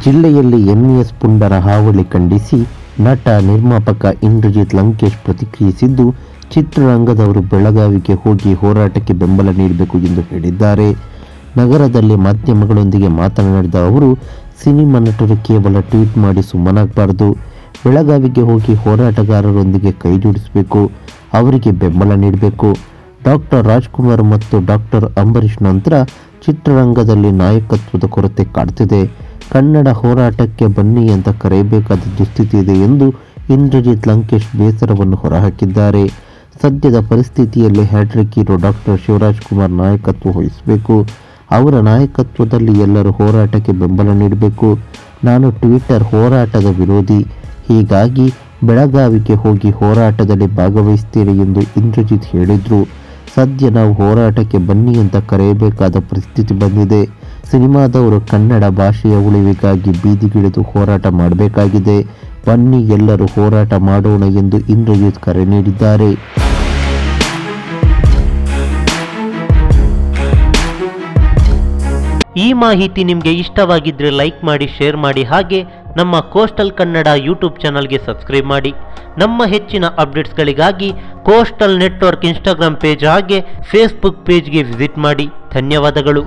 ಜಿಲ್ಲೆಯಲ್ಲಿ NES ಪುಂಡರ ಹಾವಳಿ ಖಂಡಿಸಿ ನಟ ನಿರ್ಮಾಪಕ ಇಂದ್ರಜಿತ್ ಲಂಕೇಶ್ ಪ್ರತಿಕ್ರಿಯಿಸಿದ್ದು, ಚಿತ್ರರಂಗದವರು ಬೆಳಗಾವಿಗೆ ಹೋಗಿ ಹೋರಾಟಕ್ಕೆ ಬೆಂಬಲ ನೀಡಬೇಕು ಎಂದು ಹೇಳಿದ್ದಾರೆ. ನಗರದಲ್ಲಿ ಮಾಧ್ಯಮಗಳೊಂದಿಗೆ ಮಾತನಾಡಿದ ಅವರು, ಸಿನಿಮಾ ನಟರು ಕೇವಲ ಟ್ವೀಟ್ ಮಾಡಿ ಸುಮ್ಮನಾಗಬಾರದು. ಬೆಳಗಾವಿಗೆ ಹೋಗಿ ಹೋರಾಟಗಾರರೊಂದಿಗೆ ಕೈ ಜೋಡಿಸಬೇಕು, ಅವರಿಗೆ ಬೆಂಬಲ ನೀಡಬೇಕು. ಡಾಕ್ಟರ್ ರಾಜ್ಕುಮಾರ್ ಮತ್ತು ಡಾಕ್ಟರ್ ಅಂಬರೀಷ್ ನಂತರ ಚಿತ್ರರಂಗದಲ್ಲಿ ನಾಯಕತ್ವದ ಕೊರತೆ ಕಾಡ್ತಿದೆ. ಕನ್ನಡ ಹೋರಾಟಕ್ಕೆ ಬನ್ನಿ ಅಂತ ಕರೆಯಬೇಕಾದ ದುಸ್ಥಿತಿ ಇದೆ ಎಂದು ಇಂದ್ರಜಿತ್ ಲಂಕೇಶ್ ಬೇಸರವನ್ನು ಹೊರಹಾಕಿದ್ದಾರೆ. ಸದ್ಯದ ಪರಿಸ್ಥಿತಿಯಲ್ಲಿ ಹ್ಯಾಟ್ರಿಕ್ ಹೀರೋ ಡಾಕ್ಟರ್ ಶಿವರಾಜ್ಕುಮಾರ್ ನಾಯಕತ್ವ ವಹಿಸಬೇಕು. ಅವರ ನಾಯಕತ್ವದಲ್ಲಿ ಎಲ್ಲರೂ ಹೋರಾಟಕ್ಕೆ ಬೆಂಬಲ ನೀಡಬೇಕು. ನಾನು ಟ್ವಿಟರ್ ಹೋರಾಟದ ವಿರೋಧಿ, ಹೀಗಾಗಿ ಬೆಳಗಾವಿಗೆ ಹೋಗಿ ಹೋರಾಟದಲ್ಲಿ ಭಾಗವಹಿಸ್ತೇನೆ ಎಂದು ಇಂದ್ರಜಿತ್ ಹೇಳಿದರು. ಸದ್ಯ ನಾವು ಹೋರಾಟಕ್ಕೆ ಬನ್ನಿ ಅಂತ ಕರೆಯಬೇಕಾದ ಪರಿಸ್ಥಿತಿ ಬಂದಿದೆ. ಸಿನಿಮಾದವರು ಕನ್ನಡ ಭಾಷೆಯ ಉಳಿವಿಗಾಗಿ ಬೀದಿಗಿಳಿದು ಹೋರಾಟ ಮಾಡಬೇಕಾಗಿದೆ. ಬನ್ನಿ ಎಲ್ಲರೂ ಹೋರಾಟ ಮಾಡೋಣ ಎಂದು ಇಂದ್ರಜಿತ್ ಕರೆ ನೀಡಿದ್ದಾರೆ. ಈ ಮಾಹಿತಿ ನಿಮಗೆ ಇಷ್ಟವಾಗಿದ್ದರೆ ಲೈಕ್ ಮಾಡಿ, ಶೇರ್ ಮಾಡಿ, ಹಾಗೆ ನಮ್ಮ ಕೋಸ್ಟಲ್ ಕನ್ನಡ ಯೂಟ್ಯೂಬ್ ಚಾನಲ್ಗೆ ಸಬ್ಸ್ಕ್ರೈಬ್ ಮಾಡಿ. ನಮ್ಮ ಹೆಚ್ಚಿನ ಅಪ್ಡೇಟ್ಸ್ಗಳಿಗಾಗಿ ಕೋಸ್ಟಲ್ ನೆಟ್ವರ್ಕ್ ಇನ್ಸ್ಟಾಗ್ರಾಮ್ ಪೇಜ್ ಹಾಗೆ ಫೇಸ್ಬುಕ್ ಪೇಜ್ಗೆ ವಿಸಿಟ್ ಮಾಡಿ. ಧನ್ಯವಾದಗಳು.